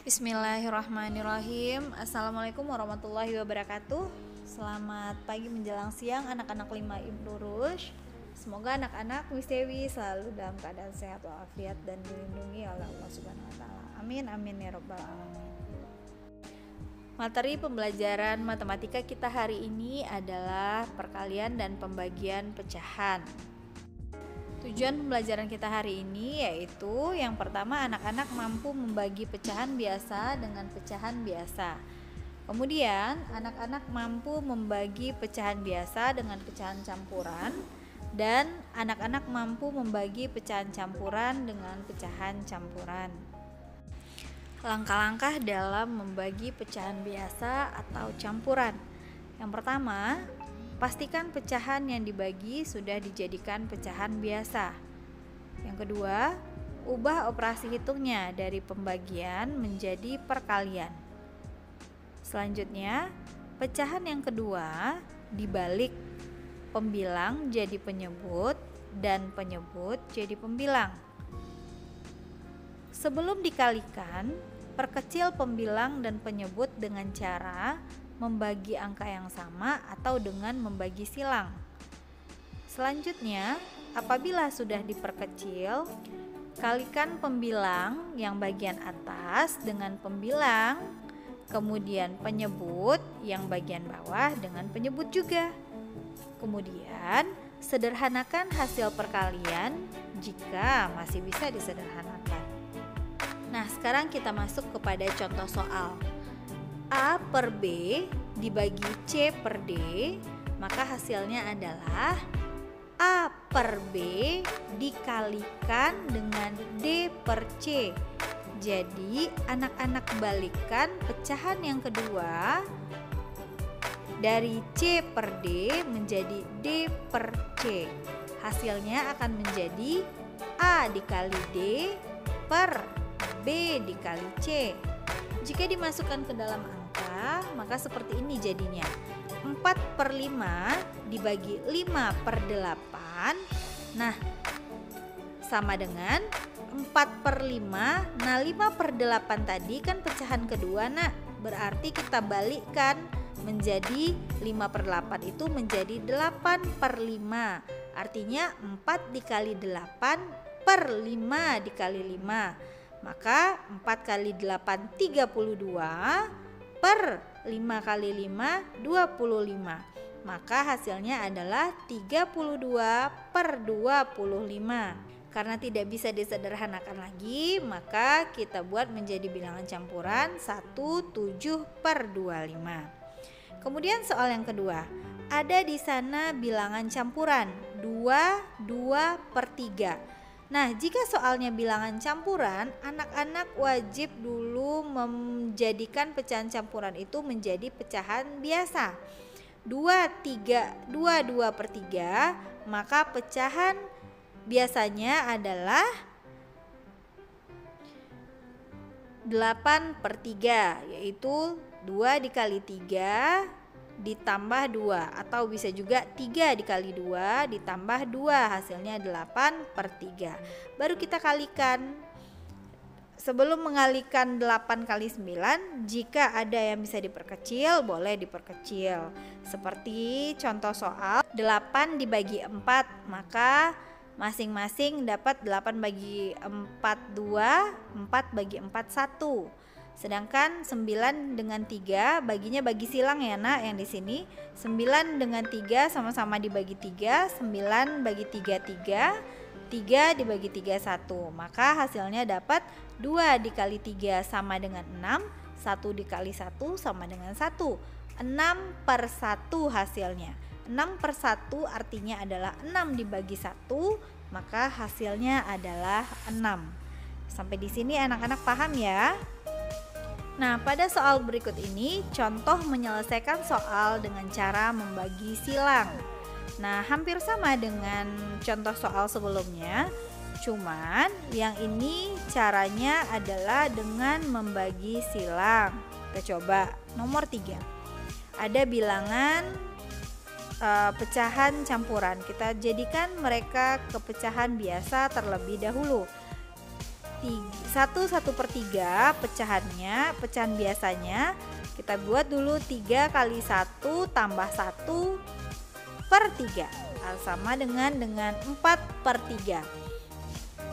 Bismillahirrahmanirrahim. Assalamualaikum warahmatullahi wabarakatuh. Selamat pagi menjelang siang anak-anak 5 Ibnu Rushd. Semoga anak-anak Miss Dewi selalu dalam keadaan sehat walafiat dan dilindungi oleh Allah Subhanahu wa taala. Amin amin ya rabbal alamin. Materi pembelajaran matematika kita hari ini adalah perkalian dan pembagian pecahan. Tujuan pembelajaran kita hari ini yaitu yang pertama, anak-anak mampu membagi pecahan biasa dengan pecahan biasa. Kemudian anak-anak mampu membagi pecahan biasa dengan pecahan campuran, dan anak-anak mampu membagi pecahan campuran dengan pecahan campuran. Langkah-langkah dalam membagi pecahan biasa atau campuran. Yang pertama, pastikan pecahan yang dibagi sudah dijadikan pecahan biasa. Yang kedua, ubah operasi hitungnya dari pembagian menjadi perkalian. Selanjutnya, pecahan yang kedua dibalik, pembilang jadi penyebut dan penyebut jadi pembilang. Sebelum dikalikan, perkecil pembilang dan penyebut dengan cara membagi angka yang sama atau dengan membagi silang. Selanjutnya, apabila sudah diperkecil, kalikan pembilang yang bagian atas dengan pembilang, kemudian penyebut yang bagian bawah dengan penyebut juga. Kemudian, sederhanakan hasil perkalian jika masih bisa disederhanakan. Nah, sekarang kita masuk kepada contoh soal. A per B dibagi C per D, maka hasilnya adalah A per B dikalikan dengan D per C. Jadi anak-anak balikan pecahan yang kedua dari C per D menjadi D per C. Hasilnya akan menjadi A dikali D per B dikali C. Jika dimasukkan ke dalam angka, maka seperti ini jadinya. 4/5 dibagi 5/8. Nah, sama dengan 4/5. Nah, 5/8 tadi kan pecahan kedua, nak. Berarti kita balikkan menjadi 5/8 itu menjadi 8/5. Artinya 4 dikali 8 per 5 dikali 5. Maka 4 kali 8 32 per 5 kali 5 25. Maka hasilnya adalah 32 per 25. Karena tidak bisa disederhanakan lagi, maka kita buat menjadi bilangan campuran 17 per 25. Kemudian soal yang kedua, ada di sana bilangan campuran 2 per 3. Nah, jika soalnya bilangan campuran, anak-anak wajib dulu menjadikan pecahan campuran itu menjadi pecahan biasa. 2 per 3, maka pecahan biasanya adalah 8 per 3, yaitu 2 dikali 3 ditambah 2, atau bisa juga 3 dikali 2 ditambah 2, hasilnya 8 per 3. Baru kita kalikan. Sebelum mengalikan 8 kali 9, jika ada yang bisa diperkecil, boleh diperkecil. Seperti contoh soal 8 dibagi 4, maka masing-masing dapat 8 bagi 4 2, 4 bagi 4 1. Sedangkan 9 dengan 3 baginya bagi silang ya, nak, yang di sini. 9 dengan 3 sama-sama dibagi 3, 9 bagi 3 3, 3 dibagi 3 1. Maka hasilnya dapat 2 dikali 3 sama dengan 6, 1 dikali 1 sama dengan 1. 6 per 1 hasilnya. 6 per 1 artinya adalah 6 dibagi 1, maka hasilnya adalah 6. Sampai di sini anak-anak paham ya? Nah, pada soal berikut ini contoh menyelesaikan soal dengan cara membagi silang. Nah, hampir sama dengan contoh soal sebelumnya, cuman yang ini caranya adalah dengan membagi silang. Kita coba nomor 3. Ada bilangan pecahan campuran. Kita jadikan mereka ke pecahan biasa terlebih dahulu. 1/3 pecahan biasanya kita buat dulu 3 kali 1 tambah 1/3 sama dengan 4/3.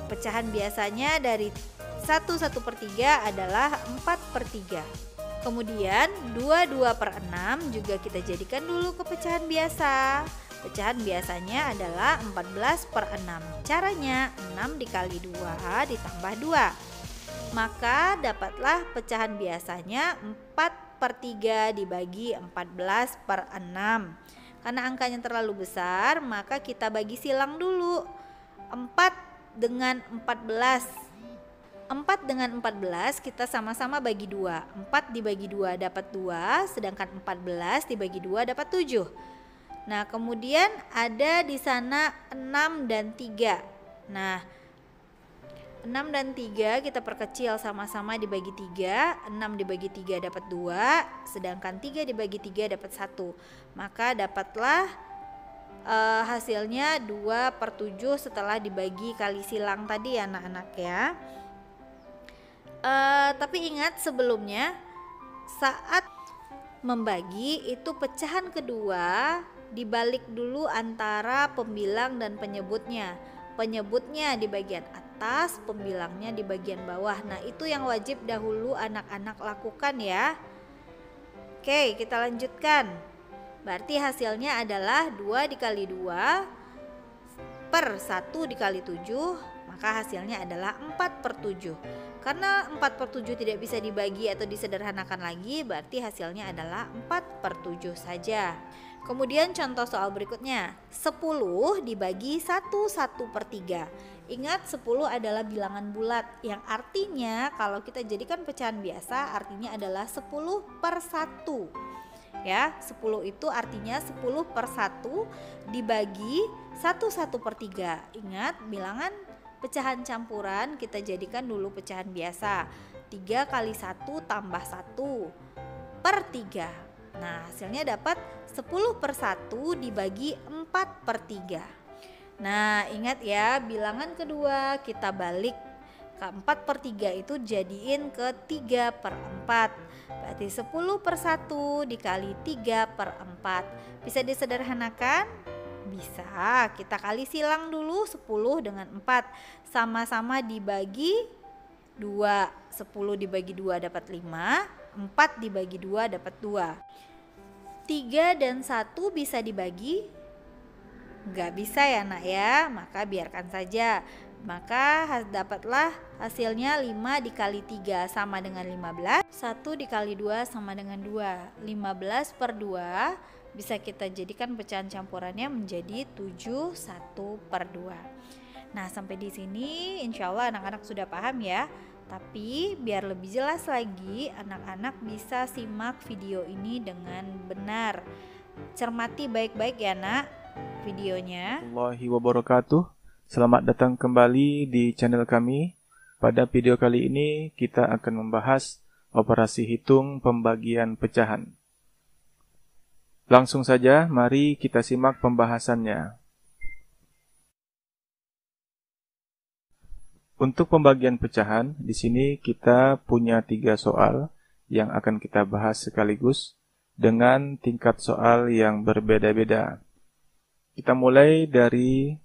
Pecahan biasanya dari 1/3 adalah 4/3. Kemudian 22/6 juga kita jadikan dulu ke pecahan biasa. Pecahan biasanya adalah 14/6. Caranya 6 dikali 2 ditambah 2. Maka dapatlah pecahan biasanya 4/3 dibagi 14/6. Karena angkanya terlalu besar, maka kita bagi silang dulu. 4 dengan 14. 4 dengan 14 kita sama-sama bagi 2. 4 dibagi 2 dapat 2, sedangkan 14 dibagi 2 dapat 7. Nah, kemudian ada di sana 6 dan 3. Nah, 6 dan 3 kita perkecil sama-sama dibagi 3. 6 dibagi 3 dapat 2, sedangkan 3 dibagi 3 dapat 1. Maka dapatlah hasilnya 2/7 setelah dibagi kali silang tadi ya anak-anak ya. Tapi ingat sebelumnya saat membagi itu pecahan kedua dibalik dulu antara pembilang dan penyebutnya. Penyebutnya di bagian atas, pembilangnya di bagian bawah. Nah, itu yang wajib dahulu anak-anak lakukan ya. Oke, kita lanjutkan. Berarti hasilnya adalah 2 dikali 2 per 1 dikali 7, maka hasilnya adalah 4/7. Karena 4/7 tidak bisa dibagi atau disederhanakan lagi, berarti hasilnya adalah 4/7 saja. Kemudian contoh soal berikutnya, 10 dibagi 1/3. Ingat 10 adalah bilangan bulat, yang artinya kalau kita jadikan pecahan biasa artinya adalah 10/1. Ya, 10 itu artinya 10/1 dibagi 1/3. Ingat bilangan pecahan campuran kita jadikan dulu pecahan biasa. 3 kali 1 tambah 1/3. Nah, hasilnya dapat 10/1 dibagi 4/3. Nah, ingat ya, bilangan kedua kita balik ke 4/3 itu jadiin ke 3/4. Berarti 10/1 dikali 3/4. Bisa disederhanakan? Bisa. Kita kali silang dulu 10 dengan 4. Sama-sama dibagi 2. 10 dibagi 2 dapat 5. 4 dibagi 2 dapat 2. 3 dan 1 bisa dibagi? Enggak bisa ya nak ya, maka biarkan saja. Maka dapatlah hasilnya 5 dikali 3 sama dengan 15. 1 dikali 2 sama dengan 2. 15/2 bisa kita jadikan pecahan campurannya menjadi 7 1/2. Nah, sampai di sini insya Allah anak-anak sudah paham ya. Tapi biar lebih jelas lagi, anak-anak bisa simak video ini dengan benar. Cermati baik-baik ya nak videonya. Warahmatullahi wabarakatuh. Selamat datang kembali di channel kami. Pada video kali ini kita akan membahas operasi hitung pembagian pecahan. Langsung saja, mari kita simak pembahasannya. Untuk pembagian pecahan, di sini kita punya 3 soal yang akan kita bahas sekaligus dengan tingkat soal yang berbeda-beda. Kita mulai dari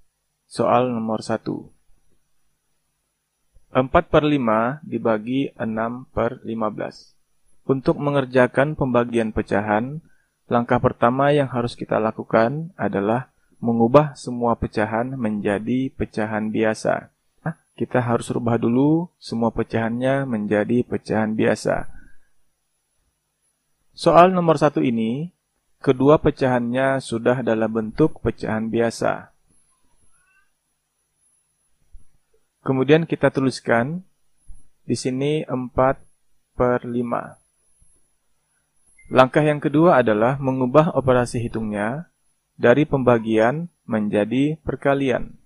soal nomor 1. 4/5 dibagi 6/15. Untuk mengerjakan pembagian pecahan, langkah pertama yang harus kita lakukan adalah mengubah semua pecahan menjadi pecahan biasa. Kita harus rubah dulu semua pecahannya menjadi pecahan biasa. Soal nomor 1 ini, kedua pecahannya sudah dalam bentuk pecahan biasa. Kemudian kita tuliskan di sini 4/5. Langkah yang kedua adalah mengubah operasi hitungnya dari pembagian menjadi perkalian.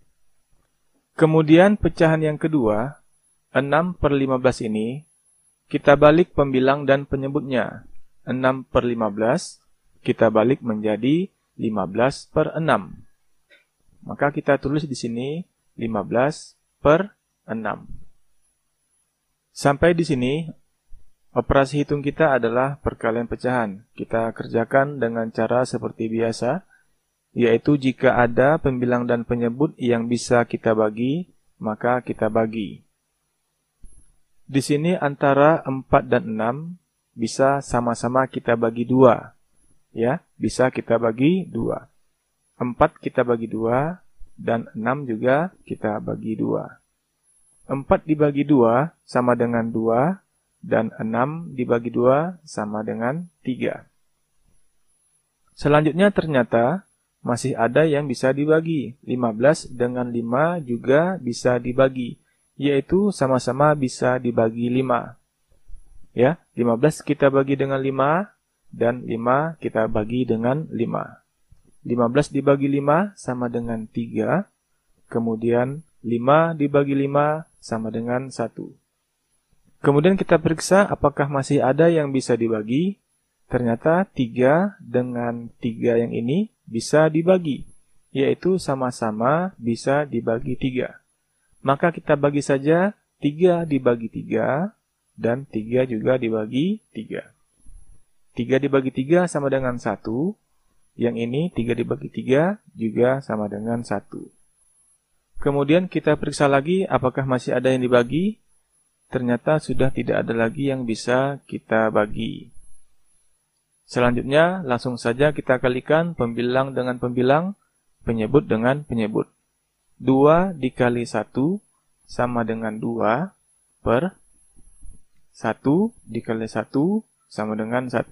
Kemudian pecahan yang kedua, 6/15 ini, kita balik pembilang dan penyebutnya. 6/15 kita balik menjadi 15/6. Maka kita tulis di sini 15/6. Sampai di sini, operasi hitung kita adalah perkalian pecahan. Kita kerjakan dengan cara seperti biasa, yaitu jika ada pembilang dan penyebut yang bisa kita bagi, maka kita bagi. Di sini antara 4 dan 6 bisa sama-sama kita bagi 2. Ya, bisa kita bagi 2. 4 kita bagi 2 dan 6 juga kita bagi 2. 4 dibagi 2 sama dengan 2 dan 6 dibagi 2 sama dengan 3. Selanjutnya ternyata masih ada yang bisa dibagi. 15 dengan 5 juga bisa dibagi, yaitu sama-sama bisa dibagi 5. Ya, 15 kita bagi dengan 5 dan 5 kita bagi dengan 5. 15 dibagi 5 sama dengan 3, kemudian 5 dibagi 5 sama dengan 1. Kemudian kita periksa apakah masih ada yang bisa dibagi. Ternyata 3 dengan 3 yang ini bisa dibagi, yaitu sama-sama bisa dibagi 3. Maka kita bagi saja 3 dibagi 3 dan 3 juga dibagi 3. 3 dibagi 3 sama dengan 1. Yang ini 3 dibagi 3 juga sama dengan 1. Kemudian kita periksa lagi apakah masih ada yang dibagi. Ternyata sudah tidak ada lagi yang bisa kita bagi. Selanjutnya langsung saja kita kalikan pembilang dengan pembilang, penyebut dengan penyebut. 2 dikali 1 sama dengan 2 per 1 dikali 1 sama dengan 1.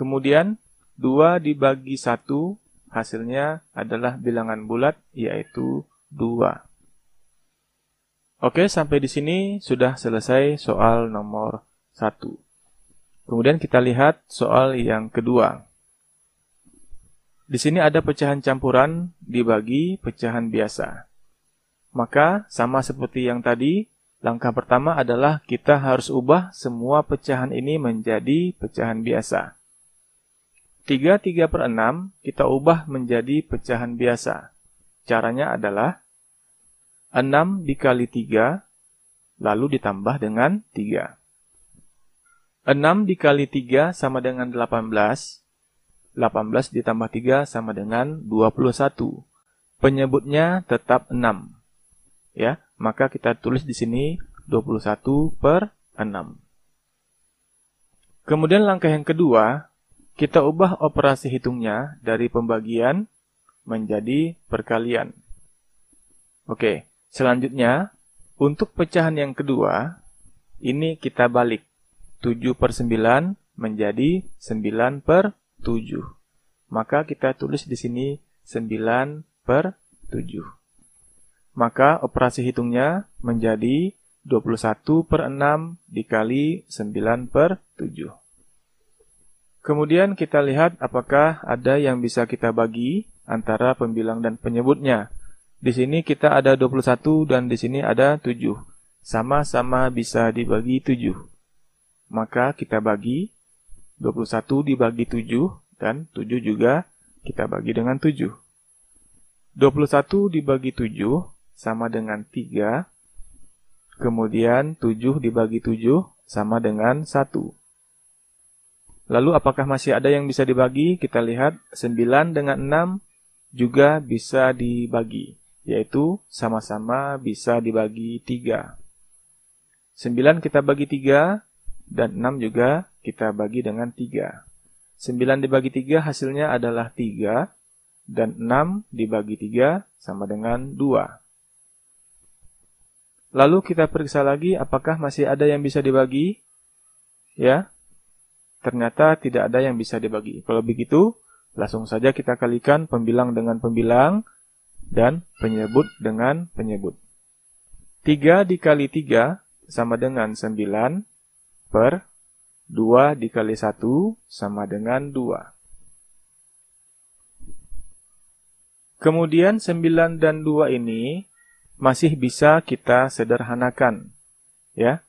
Kemudian 2 dibagi 1 hasilnya adalah bilangan bulat, yaitu 2. Oke, sampai di sini sudah selesai soal nomor 1. Kemudian kita lihat soal yang kedua. Di sini ada pecahan campuran dibagi pecahan biasa. Maka sama seperti yang tadi, langkah pertama adalah kita harus ubah semua pecahan ini menjadi pecahan biasa. 3 per 6 kita ubah menjadi pecahan biasa. Caranya adalah 6 dikali 3, lalu ditambah dengan 3. 6 dikali 3 sama dengan 18. 18 ditambah 3 sama dengan 21. Penyebutnya tetap 6. Ya, maka kita tulis di sini 21 per 6. Kemudian langkah yang kedua, kita ubah operasi hitungnya dari pembagian menjadi perkalian. Oke, selanjutnya, untuk pecahan yang kedua, ini kita balik. 7 per 9 menjadi 9 per 7. Maka kita tulis di sini 9 per 7. Maka operasi hitungnya menjadi 21 per 6 dikali 9 per 7. Kemudian kita lihat apakah ada yang bisa kita bagi antara pembilang dan penyebutnya. Di sini kita ada 21 dan di sini ada 7. Sama-sama bisa dibagi 7. Maka kita bagi 21 dibagi 7 dan 7 juga kita bagi dengan 7. 21 dibagi 7 sama dengan 3. Kemudian 7 dibagi 7 sama dengan 1. Lalu apakah masih ada yang bisa dibagi? Kita lihat 9 dengan 6 juga bisa dibagi, yaitu sama-sama bisa dibagi 3. 9 kita bagi 3 dan 6 juga kita bagi dengan 3. 9 dibagi 3 hasilnya adalah 3 dan 6 dibagi 3 sama dengan 2. Lalu kita periksa lagi apakah masih ada yang bisa dibagi? Ya. Ternyata tidak ada yang bisa dibagi. Kalau begitu, langsung saja kita kalikan pembilang dengan pembilang dan penyebut dengan penyebut. 3 dikali 3 sama dengan 9 per 2 dikali 1 sama dengan 2. Kemudian 9 dan 2 ini masih bisa kita sederhanakan. Ya.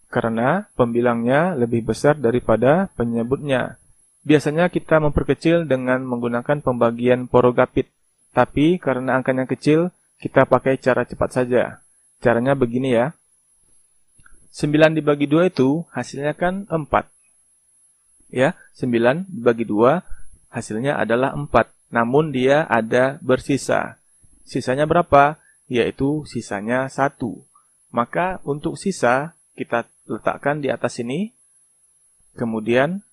Karena pembilangnya lebih besar daripada penyebutnya. Biasanya kita memperkecil dengan menggunakan pembagian porogapit. Tapi karena angkanya kecil, kita pakai cara cepat saja. Caranya begini ya. 9 dibagi 2 itu hasilnya kan 4. Ya, 9 dibagi 2 hasilnya adalah 4. Namun dia ada bersisa. Sisanya berapa? Yaitu sisanya 1. Maka untuk sisa kita letakkan di atas sini. Kemudian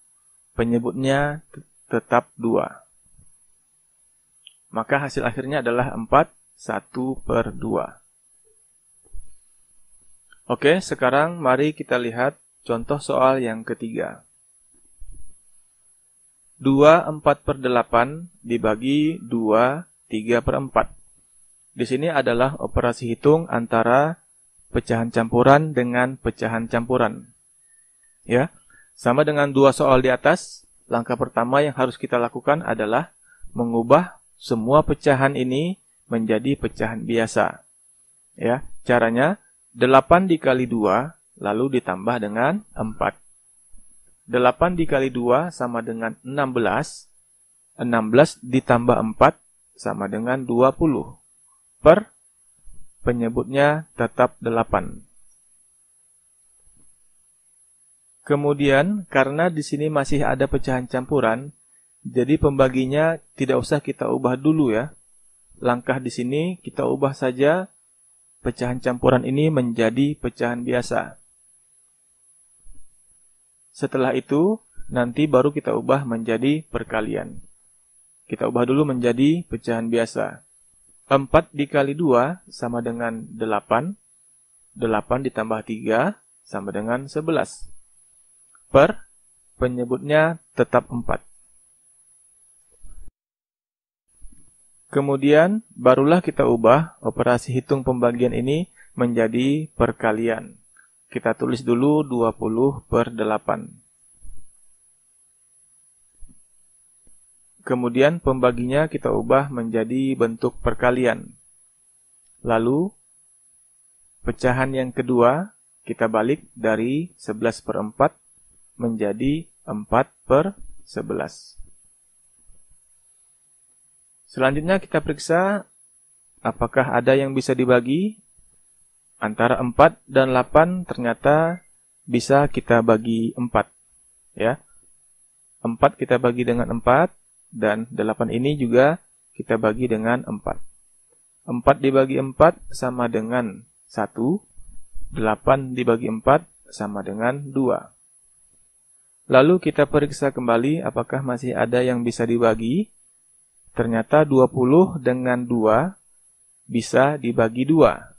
penyebutnya tetap 2. Maka hasil akhirnya adalah 4, 1/2. Oke, sekarang mari kita lihat contoh soal yang ketiga. 2/4/8 dibagi 2 3/4. Di sini adalah operasi hitung antara pecahan campuran dengan pecahan campuran. Ya, sama dengan dua soal di atas, langkah pertama yang harus kita lakukan adalah mengubah semua pecahan ini menjadi pecahan biasa. Ya, caranya 8 dikali 2 lalu ditambah dengan 4. 8 dikali 2 sama dengan 16. 16 ditambah 4 sama dengan 20. Per penyebutnya tetap 8. Kemudian karena di sini masih ada pecahan campuran, jadi pembaginya tidak usah kita ubah dulu ya. Langkah di sini kita ubah saja pecahan campuran ini menjadi pecahan biasa. Setelah itu, nanti baru kita ubah menjadi perkalian. Kita ubah dulu menjadi pecahan biasa. 4 dikali 2 sama dengan 8. 8 ditambah 3 sama dengan 11. Per, penyebutnya tetap 4. Kemudian, barulah kita ubah operasi hitung pembagian ini menjadi perkalian. Kita tulis dulu 20/8. Kemudian, pembaginya kita ubah menjadi bentuk perkalian. Lalu, pecahan yang kedua, kita balik dari 11/4 menjadi 4/11. Selanjutnya kita periksa apakah ada yang bisa dibagi. Antara 4 dan 8 ternyata bisa kita bagi 4. Ya. 4 kita bagi dengan 4 dan 8 ini juga kita bagi dengan 4. 4 dibagi 4 sama dengan 1. 8 dibagi 4 sama dengan 2. Lalu kita periksa kembali apakah masih ada yang bisa dibagi. Ternyata 20 dengan 2 bisa dibagi 2.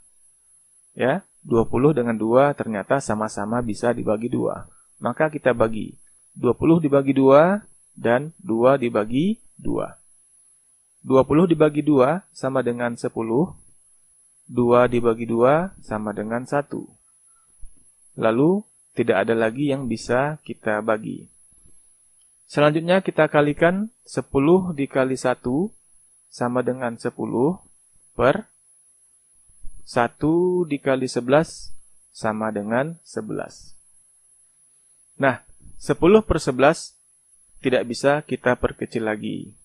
Ya, 20 dengan 2 ternyata sama-sama bisa dibagi 2. Maka kita bagi 20 dibagi 2 dan 2 dibagi 2. 20 dibagi 2 sama dengan 10. 2 dibagi 2 sama dengan 1. Lalu tidak ada lagi yang bisa kita bagi. Selanjutnya kita kalikan 10 dikali 1 sama dengan 10 per 1 dikali 11 sama dengan 11. Nah, 10/11 tidak bisa kita perkecil lagi.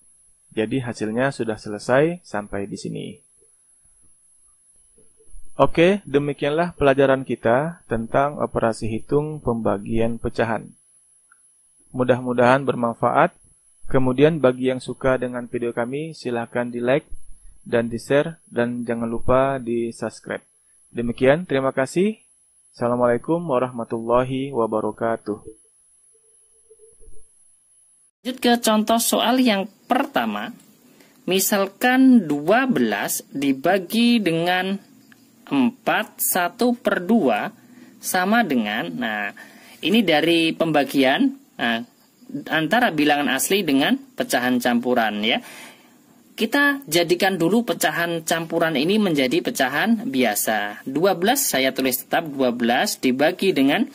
Jadi hasilnya sudah selesai sampai di sini. Oke, demikianlah pelajaran kita tentang operasi hitung pembagian pecahan. Mudah-mudahan bermanfaat. Kemudian bagi yang suka dengan video kami, silahkan di-like dan di-share dan jangan lupa di-subscribe. Demikian, terima kasih. Assalamualaikum warahmatullahi wabarakatuh. Lanjut ke contoh soal yang pertama. Misalkan 12 dibagi dengan 4 1/2 sama dengan, nah ini dari pembagian antara bilangan asli dengan pecahan campuran ya. Kita jadikan dulu pecahan campuran ini menjadi pecahan biasa. 12 saya tulis tetap 12 dibagi dengan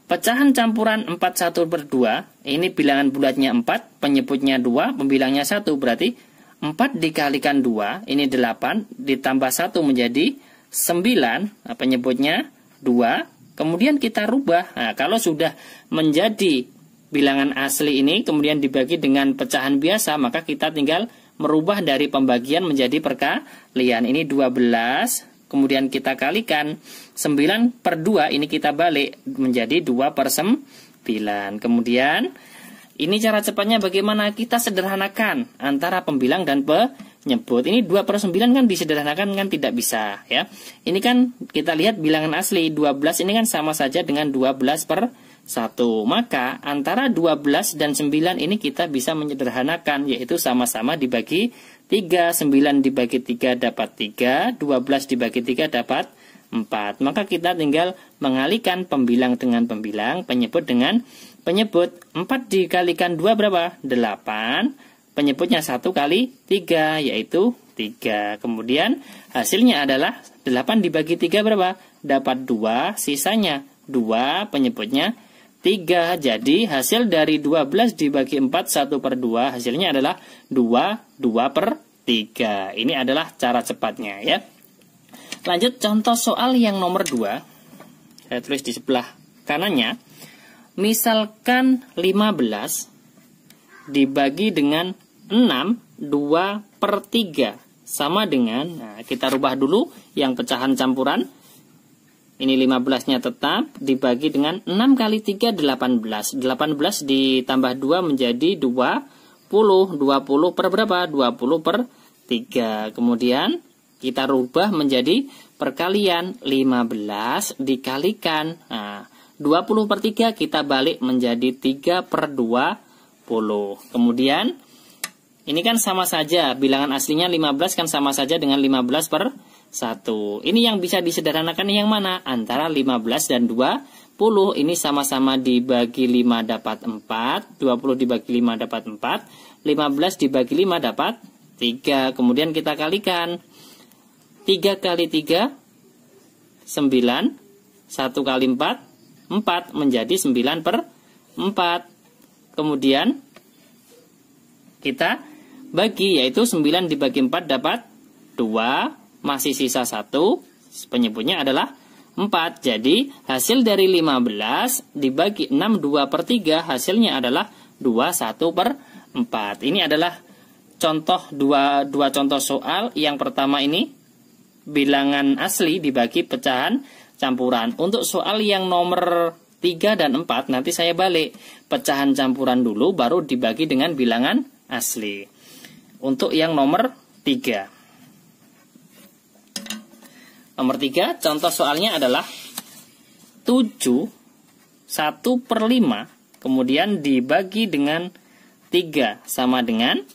pecahan campuran 4 1/2. Ini bilangan bulatnya 4, penyebutnya 2, pembilangnya 1, berarti 4 dikalikan 2, ini 8, ditambah 1 menjadi 9, penyebutnya 2. Kemudian kita rubah. Nah, kalau sudah menjadi bilangan asli ini kemudian dibagi dengan pecahan biasa, maka kita tinggal merubah dari pembagian menjadi perkalian. Ini 12 kemudian kita kalikan 9 per 2, ini kita balik menjadi 2 per 9. Kemudian ini cara cepatnya bagaimana? Kita sederhanakan antara pembilang dan penyebut. Ini 2 per 9 kan disederhanakan kan tidak bisa ya. Ini kan kita lihat bilangan asli 12 ini kan sama saja dengan 12 per 1. Maka antara 12 dan 9 ini kita bisa menyederhanakan, yaitu sama-sama dibagi 3. 9 dibagi 3 dapat 3, 12 dibagi 3 dapat 4. Maka kita tinggal mengalihkan pembilang dengan pembilang, penyebut dengan penyebut. 4 dikalikan 2 berapa? 8. Penyebutnya 1 kali 3, yaitu 3. Kemudian hasilnya adalah 8 dibagi 3 berapa? Dapat 2, sisanya 2, penyebutnya 3. Jadi hasil dari 12 dibagi 4, 1 per 2, hasilnya adalah 2, 2 per 3. Ini adalah cara cepatnya ya. Lanjut contoh soal yang nomor 2. Saya tulis di sebelah kanannya. Misalkan 15 dibagi dengan 6, 2 per 3 sama dengan, nah kita rubah dulu yang pecahan campuran. Ini 15-nya tetap dibagi dengan 6 kali 3, 18. 18 ditambah 2 menjadi 20. 20 per berapa? 20 per 3. Kemudian kita rubah menjadi perkalian 15 dikalikan. Nah, 20 per 3 kita balik menjadi 3 per 20. Kemudian ini kan sama saja, bilangan aslinya 15 kan sama saja dengan 15 per 1. Ini yang bisa disederhanakan yang mana? Antara 15 dan 20. Ini sama-sama dibagi 5 dapat 4. 20 dibagi 5 dapat 4. 15 dibagi 5 dapat 3. Kemudian kita kalikan. 3 kali 3, 9. 1 kali 4, 4 menjadi 9 per 4. Kemudian kita bagi, yaitu 9 dibagi 4 dapat 2. Masih sisa 1, penyebutnya adalah 4. Jadi hasil dari 15 dibagi 6, 2 per 3, hasilnya adalah 2, 1 per 4. Ini adalah contoh dua contoh soal. Yang pertama ini bilangan asli dibagi pecahan campuran. Untuk soal yang nomor 3 dan 4 nanti saya balik. Pecahan campuran dulu baru dibagi dengan bilangan asli. Untuk yang nomor 3. Nomor 3, contoh soalnya adalah 7, 1 per 5, kemudian dibagi dengan 3, sama dengan,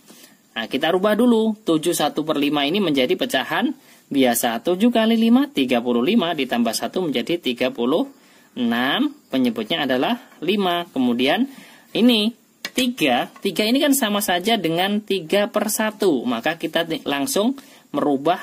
nah kita rubah dulu, 7, 1 per 5 ini menjadi pecahan biasa. 7 kali 5, 35, ditambah 1 menjadi 36, penyebutnya adalah 5. Kemudian ini 3 ini kan sama saja dengan 3 per 1, maka kita langsung merubah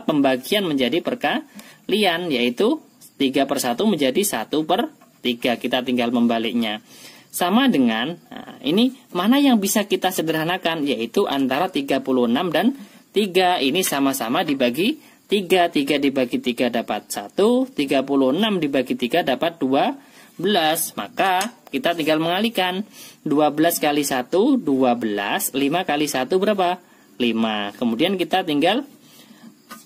pembagian menjadi perkalian, yaitu 3 per 1 menjadi 1 per 3. Kita tinggal membaliknya. Sama dengan, nah, ini mana yang bisa kita sederhanakan, yaitu antara 36 dan 3. Ini sama-sama dibagi 3. 3 dibagi 3 dapat 1. 36 dibagi 3 dapat 12. Maka kita tinggal mengalihkan. 12 kali 1, 12. 5 kali 1 berapa? 5. Kemudian kita tinggal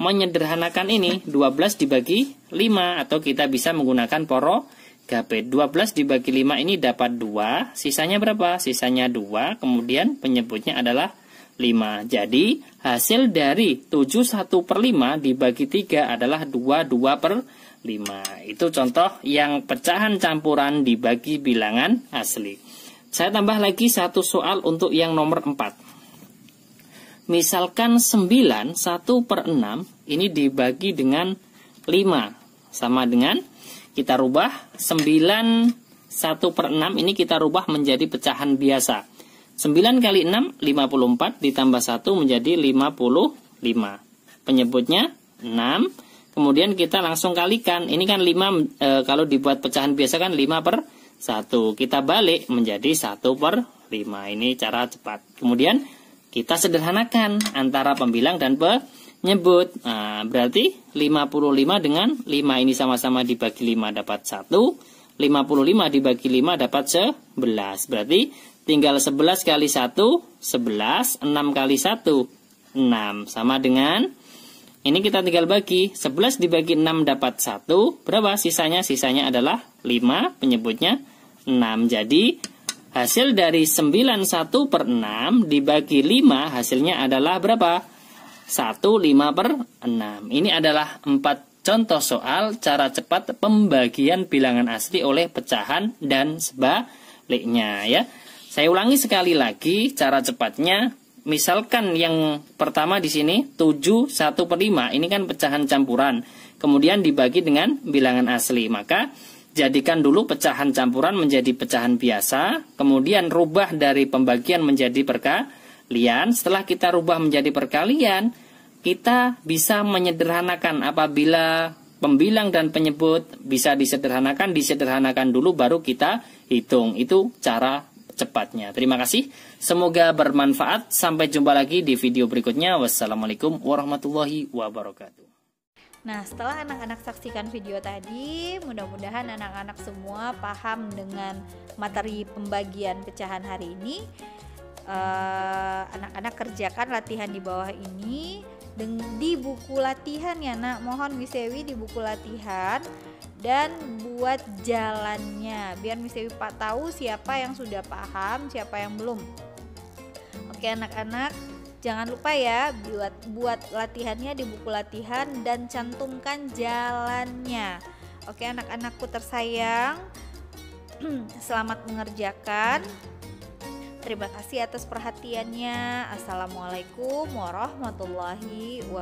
menyederhanakan ini. 12 dibagi 5, atau kita bisa menggunakan poro GP. 12 dibagi 5 ini dapat 2. Sisanya berapa? Sisanya 2. Kemudian penyebutnya adalah 5. Jadi hasil dari 7 1 per 5 dibagi 3 adalah 2 2 per 5. Itu contoh yang pecahan campuran dibagi bilangan asli. Saya tambah lagi satu soal untuk yang nomor 4. Misalkan 9 1 per 6 ini dibagi dengan 5. Sama dengan kita rubah 9 1 per 6 ini kita rubah menjadi pecahan biasa. 9 kali 6 54 ditambah 1 menjadi 55. Penyebutnya 6. Kemudian kita langsung kalikan. Ini kan 5 kalau dibuat pecahan biasa kan 5 per 1. Kita balik menjadi 1 per 5. Ini cara cepat. Kemudian kita sederhanakan antara pembilang dan penyebut. Nah, berarti 55 dengan 5 ini sama-sama dibagi 5 dapat 1. 55 dibagi 5 dapat 11. Berarti tinggal 11 kali 1, 11. 6 kali 1, 6. Sama dengan Ini kita tinggal bagi. 11 dibagi 6 dapat 1. Berapa sisanya? Sisanya adalah 5. Penyebutnya 6. Jadi hasil dari 91 per 6 dibagi 5 hasilnya adalah berapa? 1, 5 per 6. Ini adalah 4 contoh soal cara cepat pembagian bilangan asli oleh pecahan dan sebaliknya ya. Saya ulangi sekali lagi cara cepatnya. Misalkan yang pertama di sini 7 1 per 5. Ini kan pecahan campuran. Kemudian dibagi dengan bilangan asli. Maka jadikan dulu pecahan campuran menjadi pecahan biasa. Kemudian rubah dari pembagian menjadi perkalian. Setelah kita rubah menjadi perkalian, kita bisa menyederhanakan. Apabila pembilang dan penyebut bisa disederhanakan dulu baru kita hitung. Itu cara cepatnya. Terima kasih. Semoga bermanfaat. Sampai jumpa lagi di video berikutnya. Wassalamualaikum warahmatullahi wabarakatuh. Nah, setelah anak-anak saksikan video tadi, mudah-mudahan anak-anak semua paham dengan materi pembagian pecahan hari ini. Anak-anak kerjakan latihan di bawah ini di buku latihan ya nak. Mohon Miss Ewi di buku latihan dan buat jalannya biar Miss Ewi Pak tahu siapa yang sudah paham, siapa yang belum. Oke anak-anak, jangan lupa ya buat latihannya di buku latihan dan cantumkan jalannya. Oke anak-anakku tersayang, selamat mengerjakan. Terima kasih atas perhatiannya. Assalamualaikum warahmatullahi wabarakatuh.